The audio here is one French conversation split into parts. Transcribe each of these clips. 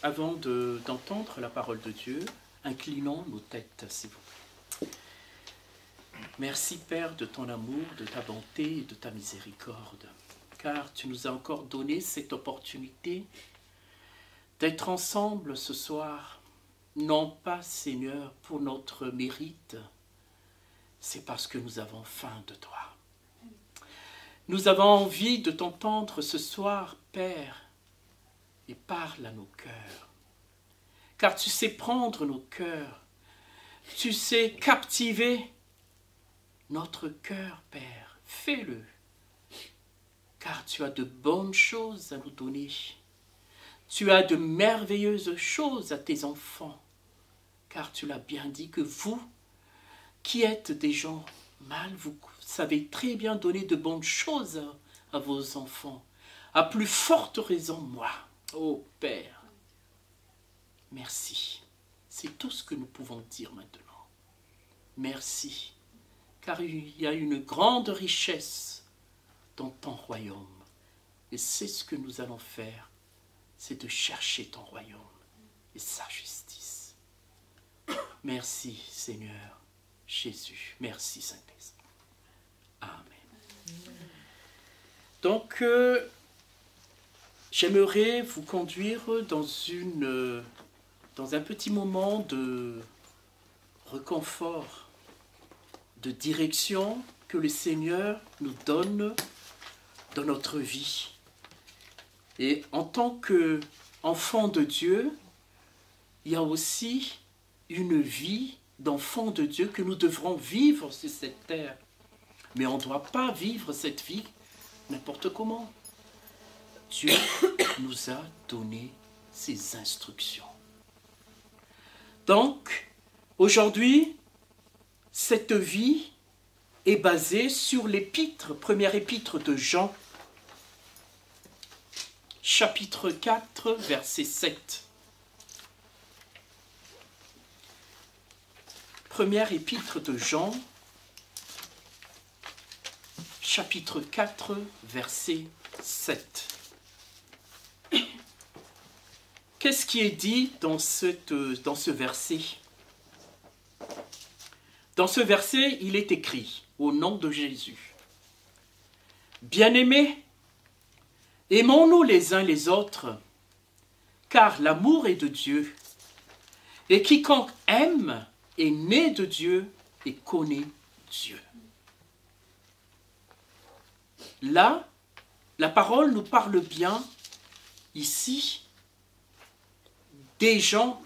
avant d'entendre la parole de Dieu, inclinons nos têtes, s'il vous plaît. Merci, Père, de ton amour, de ta bonté et de ta miséricorde, car tu nous as encore donné cette opportunité d'être ensemble ce soir, non pas, Seigneur, pour notre mérite, c'est parce que nous avons faim de toi. Nous avons envie de t'entendre ce soir, Père, et parle à nos cœurs. Car tu sais prendre nos cœurs, tu sais captiver notre cœur, Père. Fais-le, car tu as de bonnes choses à nous donner. Tu as de merveilleuses choses à tes enfants, car tu l'as bien dit que vous, qui êtes des gens mal, vous savez très bien donner de bonnes choses à vos enfants. À plus forte raison, moi, ô Père. Merci. C'est tout ce que nous pouvons dire maintenant. Merci, car il y a une grande richesse dans ton royaume. Et c'est ce que nous allons faire, c'est de chercher ton royaume et sa justice. Merci, Seigneur Jésus. Merci, Saint-Esprit. Amen. Donc, j'aimerais vous conduire dans un petit moment de réconfort, de direction que le Seigneur nous donne dans notre vie. Et en tant qu'enfant de Dieu, il y a aussi une vie d'enfant de Dieu que nous devrons vivre sur cette terre. Mais on ne doit pas vivre cette vie n'importe comment. Dieu nous a donné ses instructions. Donc, aujourd'hui, cette vie est basée sur l'épître, première épître de Jean, chapitre 4, verset 7. Première épître de Jean, chapitre 4, verset 7. Qu'est-ce qui est dit dans ce verset? Dans ce verset, il est écrit, au nom de Jésus, « Bien-aimés, aimons-nous les uns les autres, car l'amour est de Dieu, et quiconque aime est né de Dieu et connaît Dieu. » Là, la parole nous parle bien, ici, des gens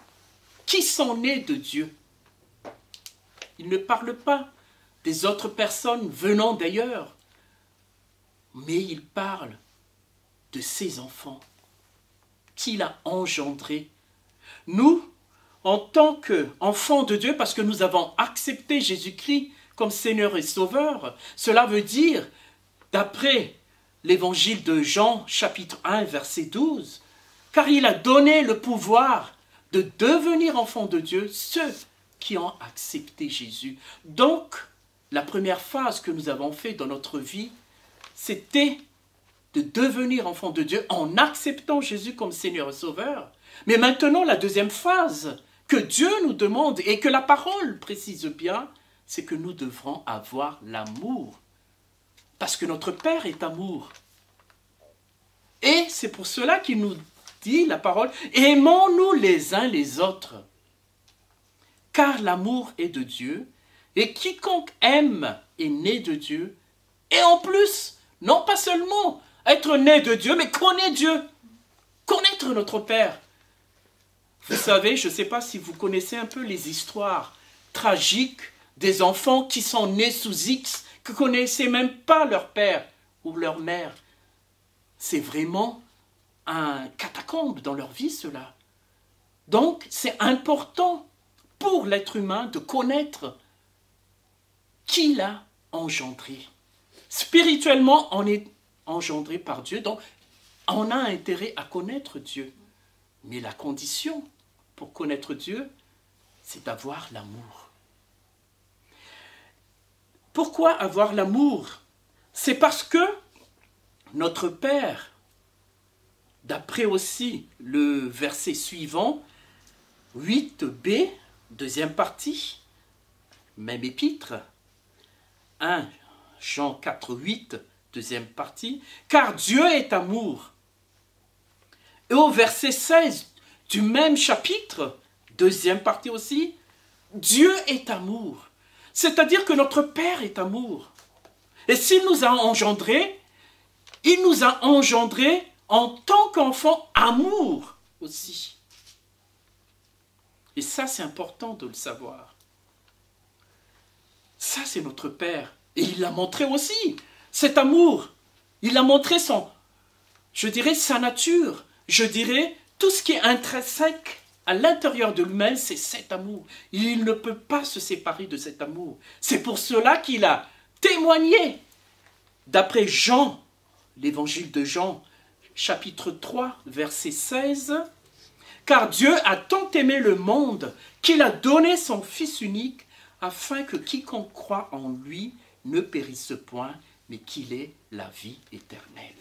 qui sont nés de Dieu. Il ne parle pas des autres personnes venant d'ailleurs, mais il parle de ses enfants qu'il a engendrés. Nous, en tant qu'enfants de Dieu, parce que nous avons accepté Jésus-Christ comme Seigneur et Sauveur, cela veut dire, d'après l'évangile de Jean, chapitre 1, verset 12, car il a donné le pouvoir de devenir enfants de Dieu, ceux qui ont accepté Jésus. Donc, la première phase que nous avons faite dans notre vie, c'était de devenir enfants de Dieu en acceptant Jésus comme Seigneur et Sauveur. Mais maintenant, la deuxième phase que Dieu nous demande et que la parole précise bien, c'est que nous devrons avoir l'amour. Parce que notre Père est amour. Et c'est pour cela qu'il nous dit la parole, aimons-nous les uns les autres, car l'amour est de Dieu, et quiconque aime est né de Dieu, et en plus, non pas seulement être né de Dieu, mais connaître Dieu, connaître notre Père. Vous savez, je ne sais pas si vous connaissez un peu les histoires tragiques des enfants qui sont nés sous X, qui ne connaissaient même pas leur père ou leur mère. C'est vraiment un catacombe dans leur vie, cela. Donc, c'est important pour l'être humain de connaître qui l'a engendré. Spirituellement, on est engendré par Dieu, donc on a intérêt à connaître Dieu. Mais la condition pour connaître Dieu, c'est d'avoir l'amour. Pourquoi avoir l'amour? C'est parce que notre Père d'après aussi le verset suivant, 8b, deuxième partie, même épître, 1 Jean 4, 8, deuxième partie, car Dieu est amour. Et au verset 16 du même chapitre, deuxième partie aussi, Dieu est amour. C'est-à-dire que notre Père est amour. Et s'il nous a engendrés, il nous a engendrés en tant qu'enfants amour aussi. Et ça, c'est important de le savoir. Ça, c'est notre Père. Et il l'a montré aussi, cet amour. Il a montré je dirais, sa nature. Je dirais, tout ce qui est intrinsèque à l'intérieur de lui-même, c'est cet amour. Il ne peut pas se séparer de cet amour. C'est pour cela qu'il a témoigné. D'après Jean, l'évangile de Jean, chapitre 3, verset 16, « Car Dieu a tant aimé le monde qu'il a donné son Fils unique, afin que quiconque croit en lui ne périsse point, mais qu'il ait la vie éternelle. »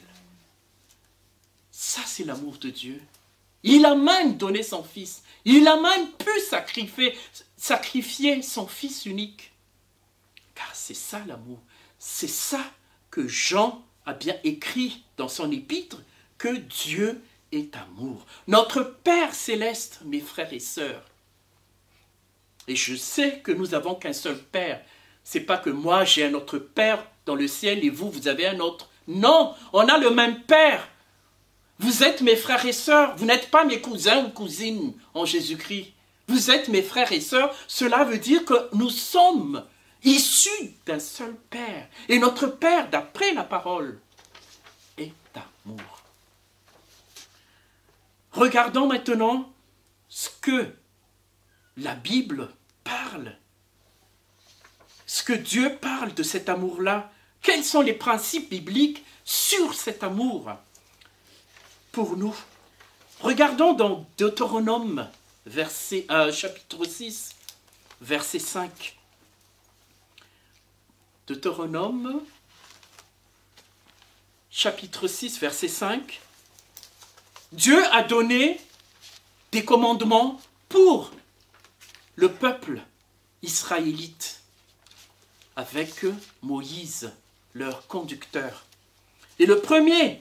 Ça, c'est l'amour de Dieu. Il a même donné son Fils. Il a même pu sacrifier son Fils unique. Car c'est ça l'amour. C'est ça que Jean a bien écrit dans son épître, que Dieu est amour. Notre Père céleste, mes frères et sœurs. Et je sais que nous n'avons qu'un seul Père. Ce n'est pas que moi j'ai un autre Père dans le ciel et vous avez un autre. Non, on a le même Père. Vous êtes mes frères et sœurs. Vous n'êtes pas mes cousins ou cousines en Jésus-Christ. Vous êtes mes frères et sœurs. Cela veut dire que nous sommes issus d'un seul Père. Et notre Père, d'après la parole, est amour. Regardons maintenant ce que la Bible parle. Ce que Dieu parle de cet amour-là. Quels sont les principes bibliques sur cet amour pour nous? Regardons dans Deutéronome, chapitre 6, verset 5. Deutéronome, chapitre 6, verset 5. Dieu a donné des commandements pour le peuple israélite avec Moïse, leur conducteur. Et le premier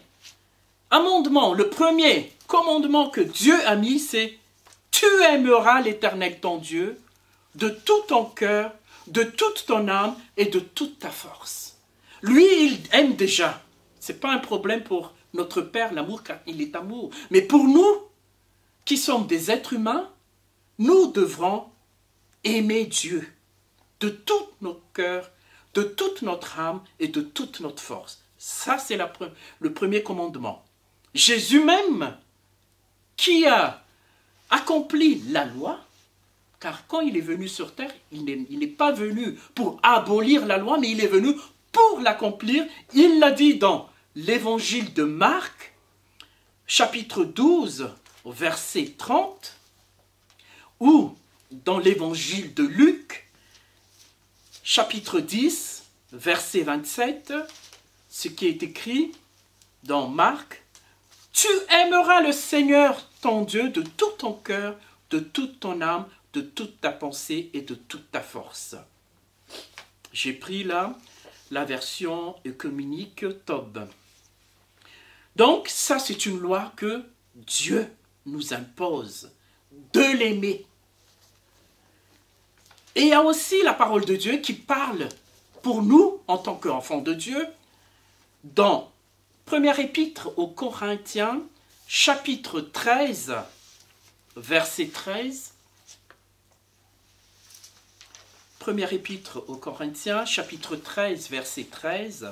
commandement que Dieu a mis, c'est « Tu aimeras l'Éternel ton Dieu de tout ton cœur, de toute ton âme et de toute ta force. » Lui, il aime déjà. Ce n'est pas un problème pour notre Père, l'amour, car il est amour. Mais pour nous, qui sommes des êtres humains, nous devrons aimer Dieu de tout notre cœur, de toute notre âme et de toute notre force. Ça, c'est le premier commandement. Jésus même, qui a accompli la loi, car quand il est venu sur terre, il n'est pas venu pour abolir la loi, mais il est venu pour l'accomplir. Il l'a dit dans l'évangile de Marc, chapitre 12, verset 30, ou dans l'évangile de Luc, chapitre 10, verset 27, ce qui est écrit dans Marc, « Tu aimeras le Seigneur ton Dieu de tout ton cœur, de toute ton âme, de toute ta pensée et de toute ta force. » J'ai pris là la version œcuménique Tob. Donc, ça, c'est une loi que Dieu nous impose, de l'aimer. Et il y a aussi la parole de Dieu qui parle pour nous, en tant qu'enfants de Dieu, dans Première épître aux Corinthiens, chapitre 13, verset 13. Première épître aux Corinthiens, chapitre 13, verset 13.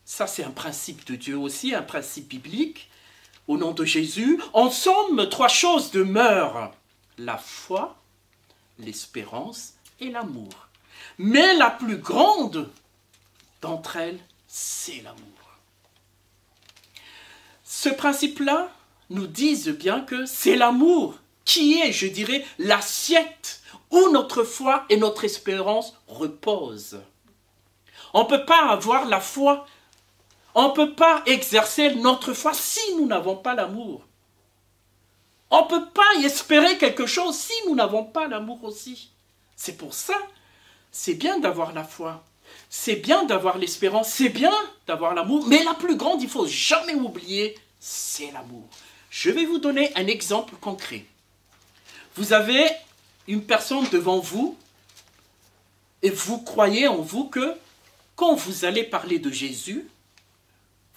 Ça, c'est un principe de Dieu aussi, un principe biblique. Au nom de Jésus, en somme, 3 choses demeurent: la foi, l'espérance et l'amour. Mais la plus grande d'entre elles, c'est l'amour. Ce principe-là nous dit bien que c'est l'amour qui est, je dirais, l'assiette où notre foi et notre espérance reposent. On ne peut pas avoir la foi, On ne peut pas exercer notre foi si nous n'avons pas l'amour. On ne peut pas y espérer quelque chose si nous n'avons pas l'amour aussi. C'est pour ça, c'est bien d'avoir la foi. C'est bien d'avoir l'espérance. C'est bien d'avoir l'amour. Mais la plus grande, il ne faut jamais oublier, c'est l'amour. Je vais vous donner un exemple concret. Vous avez une personne devant vous et vous croyez en vous que quand vous allez parler de Jésus,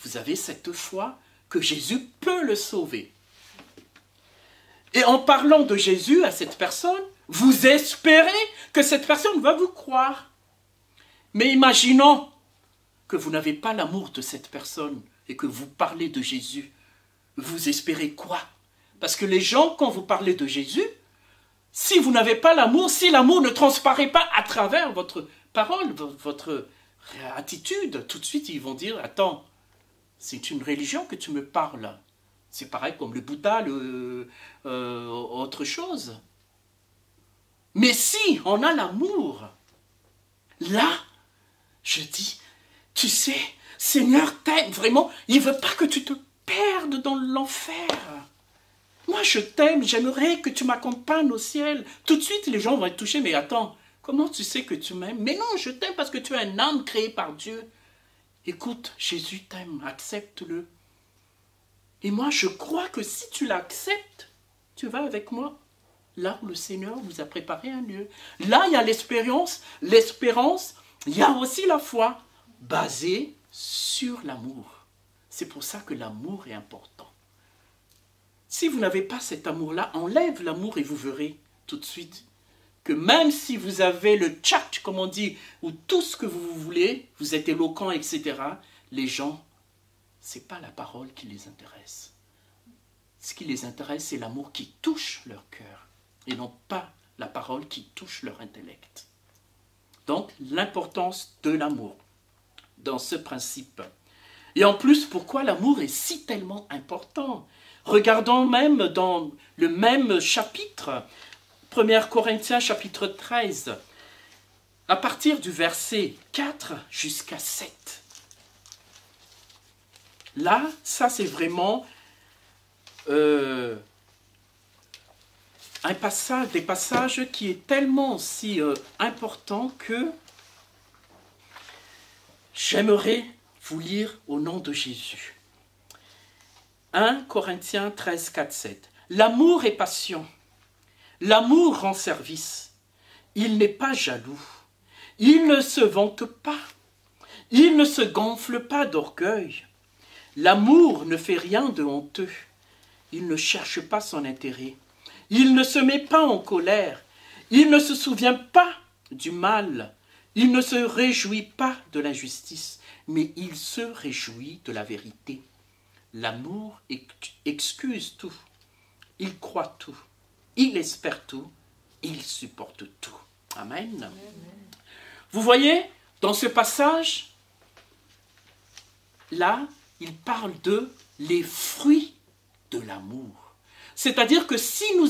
vous avez cette foi que Jésus peut le sauver. Et en parlant de Jésus à cette personne, vous espérez que cette personne va vous croire. Mais imaginons que vous n'avez pas l'amour de cette personne et que vous parlez de Jésus. Vous espérez quoi? Parce que les gens, quand vous parlez de Jésus, si vous n'avez pas l'amour, si l'amour ne transparaît pas à travers votre parole, votre attitude, tout de suite ils vont dire, attends, c'est une religion que tu me parles. C'est pareil comme le Bouddha, autre chose. Mais si on a l'amour, là, je dis, tu sais, Seigneur t'aime vraiment, il ne veut pas que tu te perdes dans l'enfer. Moi, je t'aime, j'aimerais que tu m'accompagnes au ciel. Tout de suite, les gens vont être touchés, mais attends, comment tu sais que tu m'aimes? Mais non, je t'aime parce que tu es un âme créé par Dieu. Écoute, Jésus t'aime, accepte-le. Et moi, je crois que si tu l'acceptes, tu vas avec moi. Là où le Seigneur vous a préparé un lieu. Là, il y a l'espérance, il y a aussi la foi, basée sur l'amour. C'est pour ça que l'amour est important. Si vous n'avez pas cet amour-là, enlève l'amour et vous verrez tout de suite que même si vous avez le tchatch, comme on dit, ou tout ce que vous voulez, vous êtes éloquent, etc., les gens, ce n'est pas la parole qui les intéresse. Ce qui les intéresse, c'est l'amour qui touche leur cœur, et non pas la parole qui touche leur intellect. Donc, l'importance de l'amour dans ce principe. Et en plus, pourquoi l'amour est si tellement important? Regardons même dans le même chapitre, 1 Corinthiens chapitre 13, à partir du verset 4 jusqu'à 7. Là, ça c'est vraiment des passages qui est tellement aussi important que j'aimerais vous lire au nom de Jésus. 1 Corinthiens 13, 4, 7. L'amour est patient. L'amour rend service. Il n'est pas jaloux. Il ne se vante pas. Il ne se gonfle pas d'orgueil. L'amour ne fait rien de honteux. Il ne cherche pas son intérêt. Il ne se met pas en colère. Il ne se souvient pas du mal. Il ne se réjouit pas de l'injustice, mais il se réjouit de la vérité. L'amour excuse tout. Il croit tout. Il espère tout. Il supporte tout. Amen. Amen. Vous voyez, dans ce passage, là, il parle de les fruits de l'amour. C'est-à-dire que si nous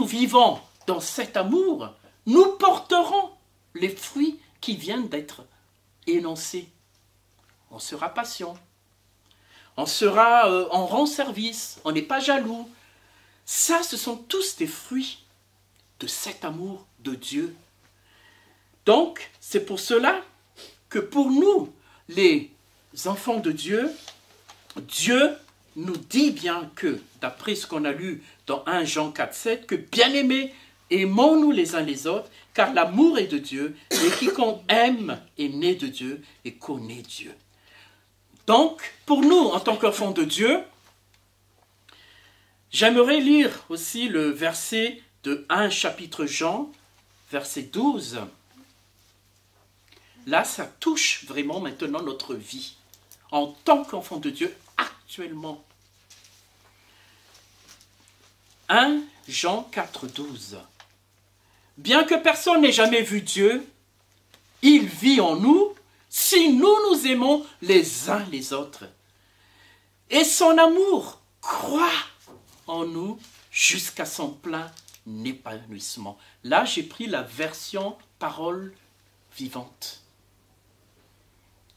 vivons dans cet amour, nous porterons les fruits qui viennent d'être énoncés. On sera patient. On rend service. On n'est pas jaloux. Ça, ce sont tous des fruits de cet amour de Dieu. Donc, c'est pour cela que pour nous, les enfants de Dieu, Dieu nous dit bien que, d'après ce qu'on a lu dans 1 Jean 4, 7, que bien-aimés, aimons-nous les uns les autres, car l'amour est de Dieu, et quiconque aime est né de Dieu et connaît Dieu. Donc, pour nous, en tant qu'enfants de Dieu, j'aimerais lire aussi le verset de 1 chapitre Jean, verset 12. Là, ça touche vraiment maintenant notre vie, en tant qu'enfants de Dieu, actuellement. 1 Jean 4, 12. Bien que personne n'ait jamais vu Dieu, il vit en nous si nous nous aimons les uns les autres. Et son amour croît en nous jusqu'à son plein épanouissement. Là, j'ai pris la version parole vivante.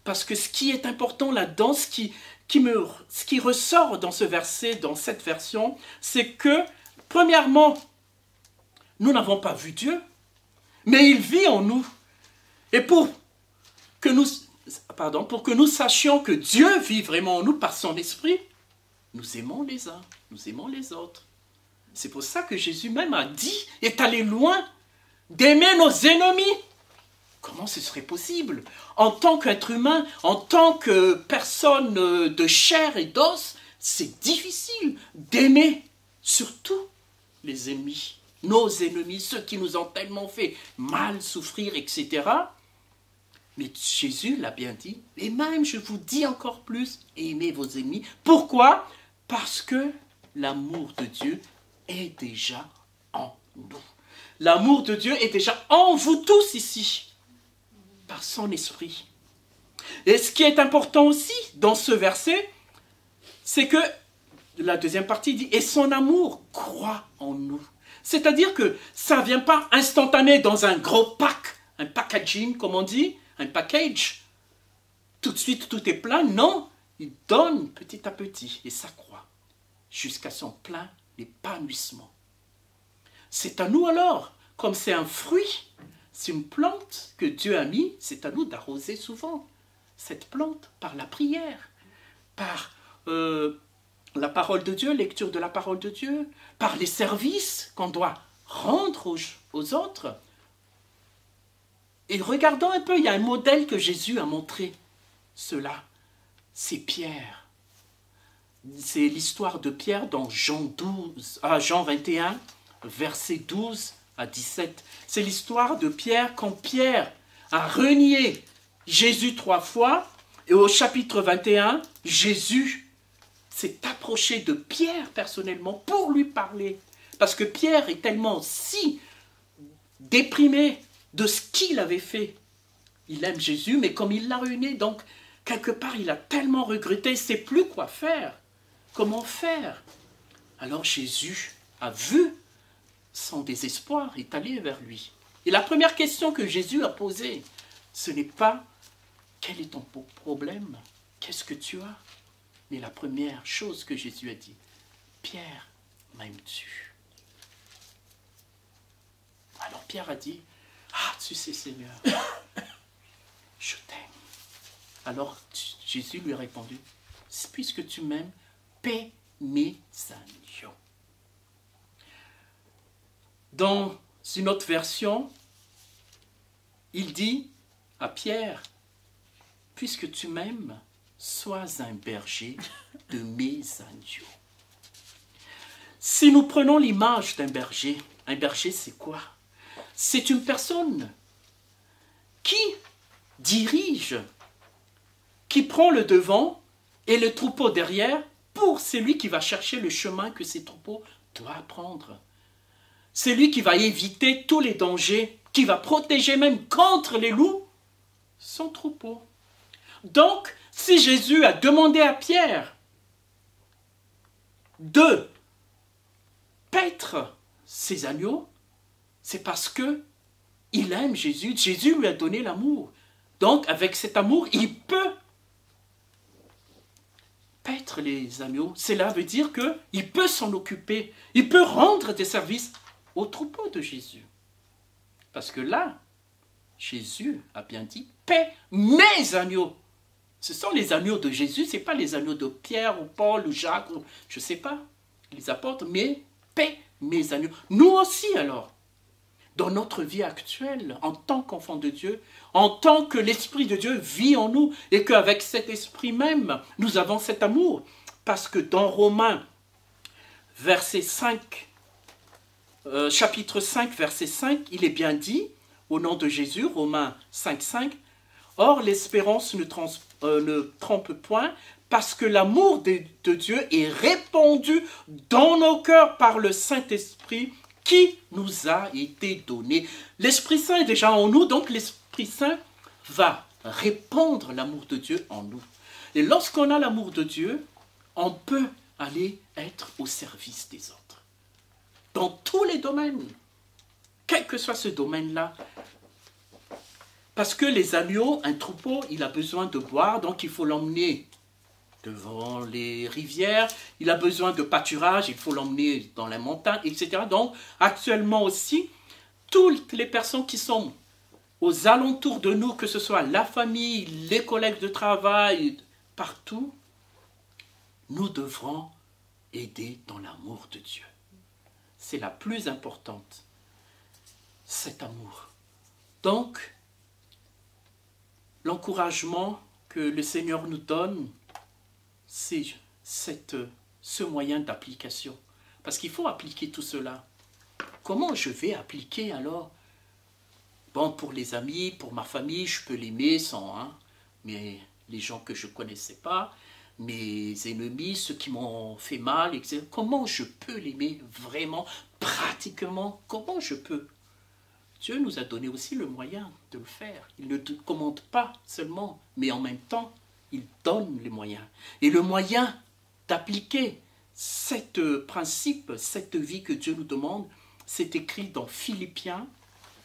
Parce que ce qui est important là-dedans, ce qui ressort dans ce verset, dans cette version, c'est que, premièrement, nous n'avons pas vu Dieu, mais il vit en nous. Et pour que nous sachions que Dieu vit vraiment en nous par son esprit, nous aimons les uns, nous aimons les autres. C'est pour ça que Jésus même a dit, est allé loin, d'aimer nos ennemis. Comment ce serait possible? En tant qu'être humain, en tant que personne de chair et d'os, c'est difficile d'aimer surtout les ennemis, nos ennemis, ceux qui nous ont tellement fait mal, souffrir, etc. Mais Jésus l'a bien dit, et même je vous dis encore plus, aimez vos ennemis. Pourquoi? Parce que l'amour de Dieu est déjà en nous. L'amour de Dieu est déjà en vous tous ici, par son esprit. Et ce qui est important aussi dans ce verset, c'est que la deuxième partie dit « Et son amour croît en nous ». C'est-à-dire que ça ne vient pas instantané dans un gros pack, un packaging, comme on dit, un package. Tout de suite, tout est plein. Non, il donne petit à petit et ça croît jusqu'à son plein épanouissement. C'est à nous alors, comme c'est un fruit, c'est une plante que Dieu a mis, c'est à nous d'arroser souvent cette plante par la prière, par la parole de Dieu, lecture de la parole de Dieu, par les services qu'on doit rendre aux autres. Et regardons un peu, il y a un modèle que Jésus a montré, cela, c'est Pierre. C'est l'histoire de Pierre dans Jean 21, versets 12 à 17. C'est l'histoire de Pierre quand Pierre a renié Jésus 3 fois. Et au chapitre 21, Jésus s'est approché de Pierre personnellement pour lui parler. Parce que Pierre est tellement si déprimé de ce qu'il avait fait. Il aime Jésus, mais comme il l'a renié, donc quelque part il a tellement regretté, il ne sait plus quoi faire. Comment faire? Alors Jésus a vu son désespoir, est allé vers lui. Et la première question que Jésus a posée, ce n'est pas « Quel est ton problème? Qu'est-ce que tu as ?» Mais la première chose que Jésus a dit, « Pierre, m'aimes-tu » Alors Pierre a dit, « Ah, tu sais Seigneur, je t'aime. » Alors Jésus lui a répondu, « Puisque tu m'aimes, paie mes agneaux. » Dans une autre version, il dit à Pierre, « Puisque tu m'aimes, sois un berger de mes agneaux. » Si nous prenons l'image d'un berger c'est quoi? C'est une personne qui dirige, qui prend le devant et le troupeau derrière pour celui qui va chercher le chemin que ces troupeaux doivent prendre. C'est lui qui va éviter tous les dangers, qui va protéger même contre les loups son troupeau. Donc, si Jésus a demandé à Pierre de paître ses agneaux, c'est parce que il aime Jésus. Jésus lui a donné l'amour. Donc, avec cet amour, il peut paître les agneaux. Cela veut dire qu'il peut s'en occuper. Il peut rendre des services au troupeau de Jésus. Parce que là, Jésus a bien dit, paie mes agneaux. Ce sont les agneaux de Jésus, ce n'est pas les agneaux de Pierre ou Paul ou Jacques, ou, je ne sais pas, les apôtres, mais paie mes agneaux. Nous aussi alors, dans notre vie actuelle, en tant qu'enfants de Dieu, en tant que l'Esprit de Dieu vit en nous, et qu'avec cet Esprit même, nous avons cet amour. Parce que dans Romains, chapitre 5, verset 5, il est bien dit, au nom de Jésus, Romains 5, 5, « Or l'espérance ne trompe point, parce que l'amour de Dieu est répandu dans nos cœurs par le Saint-Esprit qui nous a été donné. » L'Esprit Saint est déjà en nous, donc l'Esprit Saint va répandre l'amour de Dieu en nous. Et lorsqu'on a l'amour de Dieu, on peut aller être au service des autres. Dans tous les domaines, quel que soit ce domaine-là. Parce que les agneaux, un troupeau, il a besoin de boire, donc il faut l'emmener devant les rivières, il a besoin de pâturage, il faut l'emmener dans la montagne, etc. Donc, actuellement aussi, toutes les personnes qui sont aux alentours de nous, que ce soit la famille, les collègues de travail, partout, nous devrons aider dans l'amour de Dieu. C'est la plus importante, cet amour. Donc, l'encouragement que le Seigneur nous donne, c'est ce moyen d'application. Parce qu'il faut appliquer tout cela. Comment je vais appliquer alors? Bon, pour les amis, pour ma famille, je peux l'aimer sans, mais les gens que je ne connaissais pas, mes ennemis, ceux qui m'ont fait mal, etc. Comment je peux l'aimer vraiment, pratiquement? Comment je peux? Dieu nous a donné aussi le moyen de le faire. Il ne te commande pas seulement, mais en même temps, il donne les moyens. Et le moyen d'appliquer ce principe, cette vie que Dieu nous demande, c'est écrit dans Philippiens,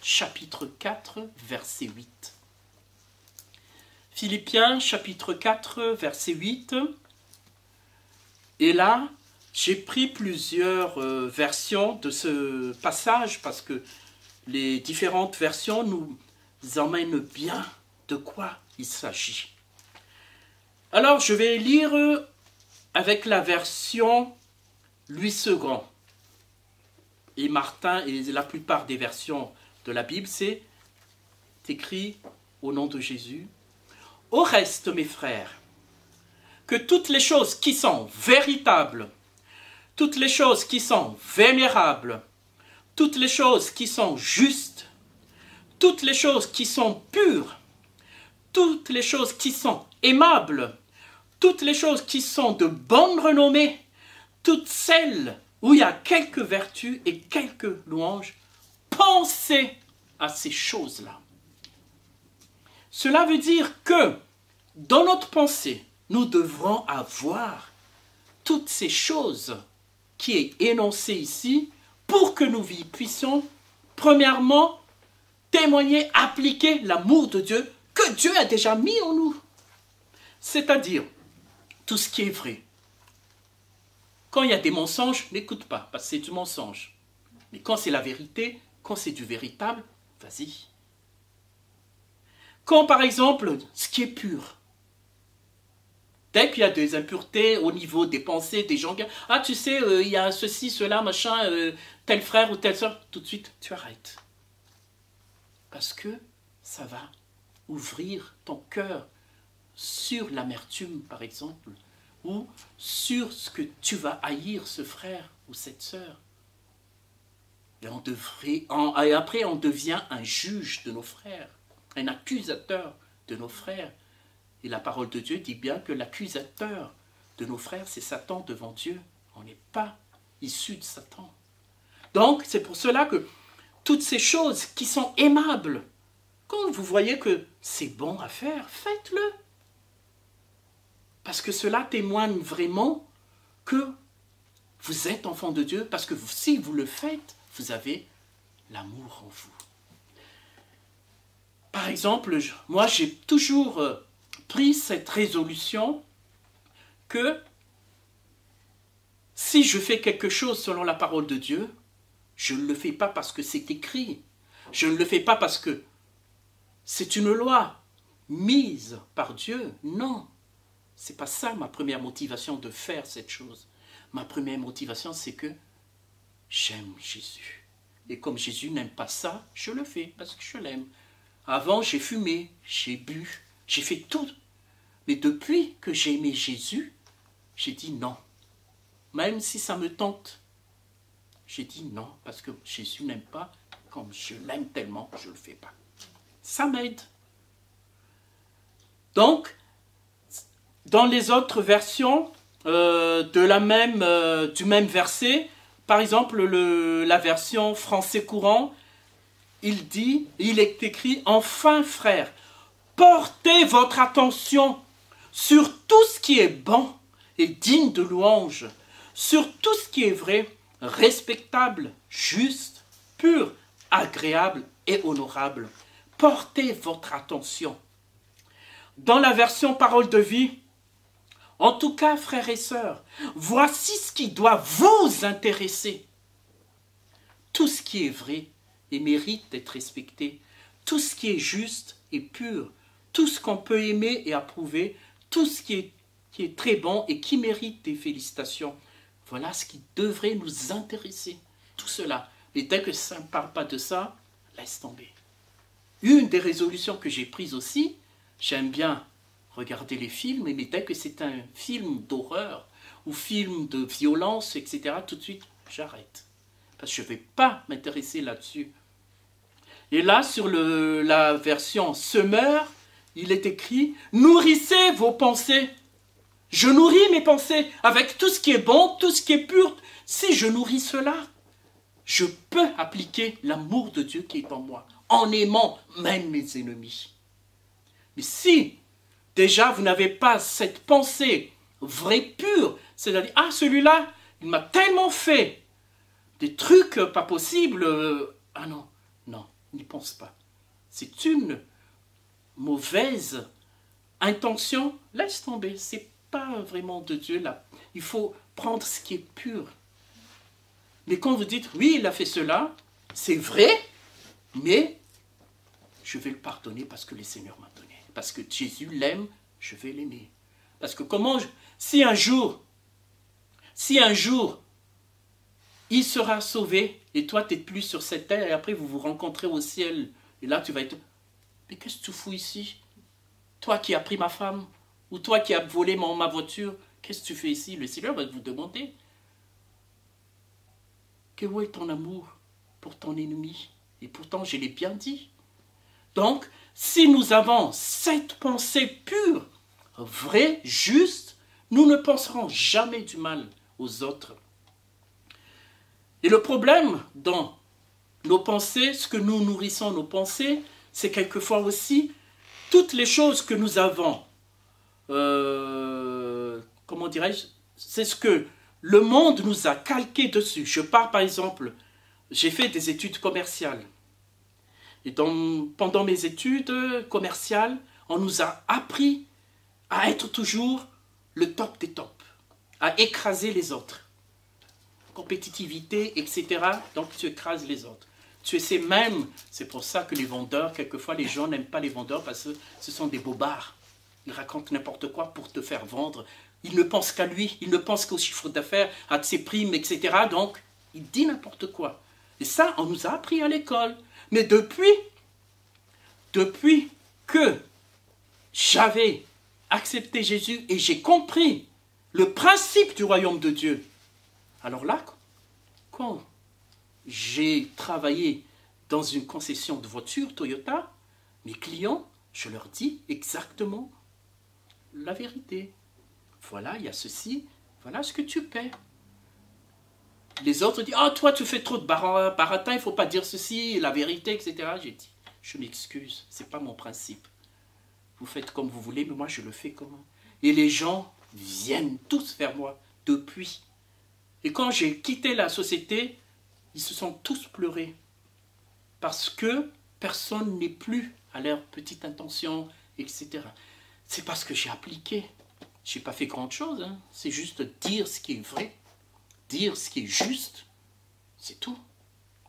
chapitre 4, verset 8. Philippiens, chapitre 4, verset 8. Et là, j'ai pris plusieurs versions de ce passage parce que les différentes versions nous emmènent bien de quoi il s'agit. Alors, je vais lire avec la version Louis II. Et Martin et la plupart des versions de la Bible, c'est écrit au nom de Jésus. Au reste, mes frères, que toutes les choses qui sont véritables, toutes les choses qui sont vénérables, toutes les choses qui sont justes, toutes les choses qui sont pures, toutes les choses qui sont aimables, toutes les choses qui sont de bonne renommée, toutes celles où il y a quelques vertus et quelques louanges, pensez à ces choses-là. Cela veut dire que dans notre pensée, nous devrons avoir toutes ces choses qui est énoncées ici pour que nous puissions, premièrement, témoigner, appliquer l'amour de Dieu que Dieu a déjà mis en nous. C'est-à-dire, tout ce qui est vrai. Quand il y a des mensonges, n'écoute pas, parce que c'est du mensonge. Mais quand c'est la vérité, quand c'est du véritable, vas-y. Quand, par exemple, ce qui est pur, dès qu'il y a des impuretés au niveau des pensées, des gens, ah, tu sais, il y a ceci, cela, machin, tel frère ou telle soeur, tout de suite, tu arrêtes. Parce que ça va ouvrir ton cœur sur l'amertume, par exemple, ou sur ce que tu vas haïr ce frère ou cette sœur. Et après, on devient un juge de nos frères, un accusateur de nos frères. Et la parole de Dieu dit bien que l'accusateur de nos frères, c'est Satan devant Dieu. On n'est pas issu de Satan. Donc, c'est pour cela que toutes ces choses qui sont aimables, quand vous voyez que c'est bon à faire, faites-le. Parce que cela témoigne vraiment que vous êtes enfant de Dieu, parce que si vous le faites, vous avez l'amour en vous. Par exemple, moi j'ai toujours pris cette résolution que si je fais quelque chose selon la parole de Dieu, je ne le fais pas parce que c'est écrit. Je ne le fais pas parce que c'est une loi mise par Dieu. Non, c'est pas ça ma première motivation de faire cette chose. Ma première motivation, c'est que j'aime Jésus. Et comme Jésus n'aime pas ça, je le fais parce que je l'aime. Avant, j'ai fumé, j'ai bu, j'ai fait tout. Mais depuis que j'ai aimé Jésus, j'ai dit non. Même si ça me tente, j'ai dit non, parce que Jésus n'aime pas, comme je l'aime tellement, je ne le fais pas. Ça m'aide. Donc, dans les autres versions du même verset, par exemple la version français courant, il est écrit « Enfin frères, portez votre attention sur tout ce qui est bon et digne de louange, sur tout ce qui est vrai, respectable, juste, pur, agréable et honorable. portez votre attention. Dans la version Parole de vie, en tout cas, frères et sœurs, voici ce qui doit vous intéresser. Tout ce qui est vrai et mérite d'être respecté, tout ce qui est juste et pur, tout ce qu'on peut aimer et approuver, tout ce qui est très bon et qui mérite des félicitations. Voilà ce qui devrait nous intéresser, tout cela. Mais dès que ça ne parle pas de ça, laisse tomber. Une des résolutions que j'ai prises aussi, j'aime bien regarder les films, mais dès que c'est un film d'horreur ou film de violence, etc., tout de suite, j'arrête. Parce que je ne vais pas m'intéresser là-dessus. Et là, sur la version Semeur, il est écrit « Nourrissez vos pensées ». Je nourris mes pensées avec tout ce qui est bon, tout ce qui est pur. Si je nourris cela, je peux appliquer l'amour de Dieu qui est en moi, en aimant même mes ennemis. Mais si déjà vous n'avez pas cette pensée vraie, pure, c'est-à-dire « Ah, celui-là, il m'a tellement fait des trucs pas possibles. Ah non, non, n'y pense pas. C'est une mauvaise intention. Laisse tomber, c'est pas vraiment de Dieu là. Il faut prendre ce qui est pur. Mais quand vous dites, oui, il a fait cela, c'est vrai, mais je vais le pardonner parce que le Seigneur m'a donné. Parce que Jésus l'aime, je vais l'aimer. Parce que si un jour, il sera sauvé, et toi, tu n'es plus sur cette terre, et après, vous vous rencontrez au ciel, et là, tu vas être, mais qu'est-ce que tu fous ici? Toi qui as pris ma femme, ou toi qui as volé ma voiture, qu'est-ce que tu fais ici? Le Seigneur va vous demander, où est ton amour pour ton ennemi? Et pourtant, je l'ai bien dit. Donc, si nous avons cette pensée pure, vraie, juste, nous ne penserons jamais du mal aux autres. Et le problème dans nos pensées, ce que nous nourrissons nos pensées, c'est quelquefois aussi toutes les choses que nous avons, comment dirais-je, c'est ce que le monde nous a calqué dessus. Je pars par exemple, j'ai fait des études commerciales. Et pendant mes études commerciales, on nous a appris à être toujours le top des tops, à écraser les autres. Compétitivité, etc. Donc tu écrases les autres. Tu sais même, c'est pour ça que les vendeurs, quelquefois les gens n'aiment pas les vendeurs parce que ce sont des bobards. Ils racontent n'importe quoi pour te faire vendre. Ils ne pensent qu'à lui, ils ne pensent qu'au chiffre d'affaires, à ses primes, etc. Donc, il dit n'importe quoi. Et ça, on nous a appris à l'école. Mais depuis que j'avais accepté Jésus et j'ai compris le principe du royaume de Dieu, alors là, quand j'ai travaillé dans une concession de voitures Toyota, mes clients, je leur dis exactement la vérité. Voilà, il y a ceci, voilà ce que tu paies. Les autres disent, ah, toi, tu fais trop de baratin, il ne faut pas dire ceci, la vérité, etc. J'ai dit, je m'excuse, ce n'est pas mon principe. Vous faites comme vous voulez, mais moi, je le fais comment? Et les gens viennent tous vers moi depuis. Et quand j'ai quitté la société, ils se sont tous pleurés. Parce que personne n'est plus à leur petite intention, etc. C'est parce que j'ai appliqué. Je n'ai pas fait grand chose, hein. C'est juste dire ce qui est vrai, dire ce qui est juste, c'est tout.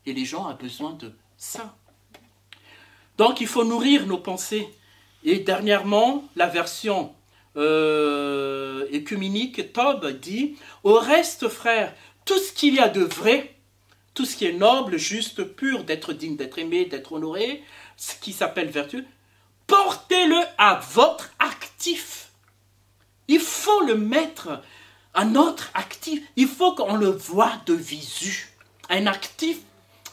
Et les gens ont besoin de ça. Donc il faut nourrir nos pensées. Et dernièrement, la version œcuménique, Tob dit, au reste, frères, tout ce qu'il y a de vrai, tout ce qui est noble, juste, pur, d'être digne, d'être aimé, d'être honoré, ce qui s'appelle vertu, portez-le à votre actif. Il faut le mettre à notre actif. Il faut qu'on le voit de visu. Un actif,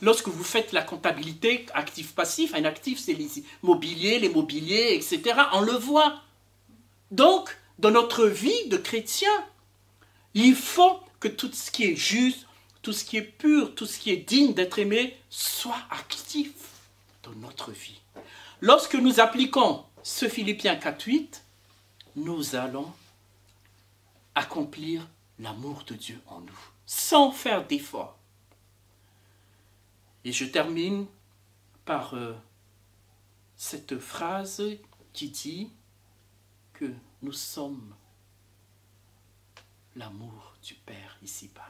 lorsque vous faites la comptabilité actif-passif, un actif, c'est les mobiliers, etc. On le voit. Donc, dans notre vie de chrétien, il faut que tout ce qui est juste, tout ce qui est pur, tout ce qui est digne d'être aimé, soit actif dans notre vie. Lorsque nous appliquons ce Philippiens 4.8, nous allons accomplir l'amour de Dieu en nous, sans faire d'effort. Et je termine par cette phrase qui dit que nous sommes l'amour du Père ici-bas.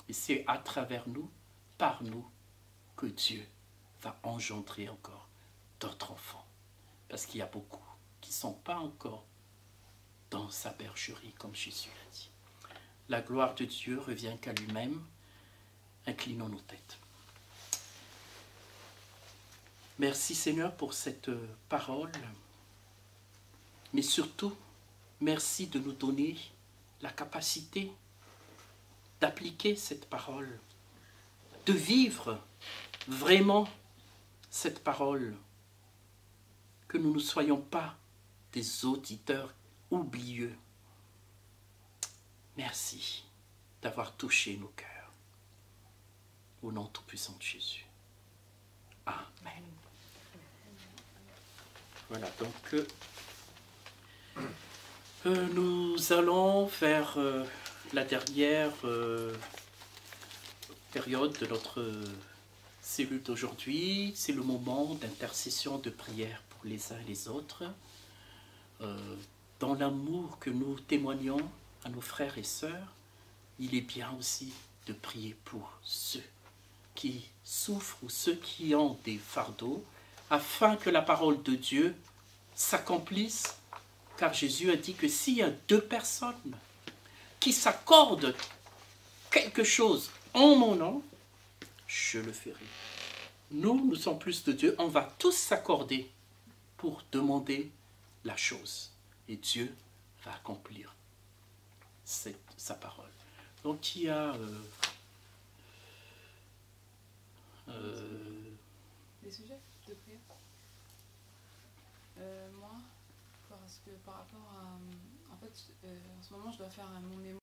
Et c'est à travers nous, par nous, que Dieu va engendrer encore d'autres enfants. Parce qu'il y a beaucoup qui ne sont pas encore dans sa bergerie, comme Jésus l'a dit. La gloire de Dieu revient qu'à lui-même. Inclinons nos têtes. Merci Seigneur pour cette parole, mais surtout, merci de nous donner la capacité d'appliquer cette parole, de vivre vraiment cette parole, que nous ne soyons pas des auditeurs oublieux. Merci d'avoir touché nos cœurs. Au nom tout-puissant de Jésus. Amen. Voilà, donc nous allons faire la dernière période de notre cellule d'aujourd'hui. C'est le moment d'intercession, de prière pour les uns et les autres. Dans l'amour que nous témoignons à nos frères et sœurs, il est bien aussi de prier pour ceux qui souffrent ou ceux qui ont des fardeaux, afin que la parole de Dieu s'accomplisse, car Jésus a dit que s'il y a deux personnes qui s'accordent quelque chose en mon nom, je le ferai. Nous sommes plus de Dieu, on va tous s'accorder pour demander la chose, et Dieu va accomplir sa parole. Donc il y a des sujets de prière. Moi, parce que par rapport à... En fait, en ce moment, je dois faire mon mémoire.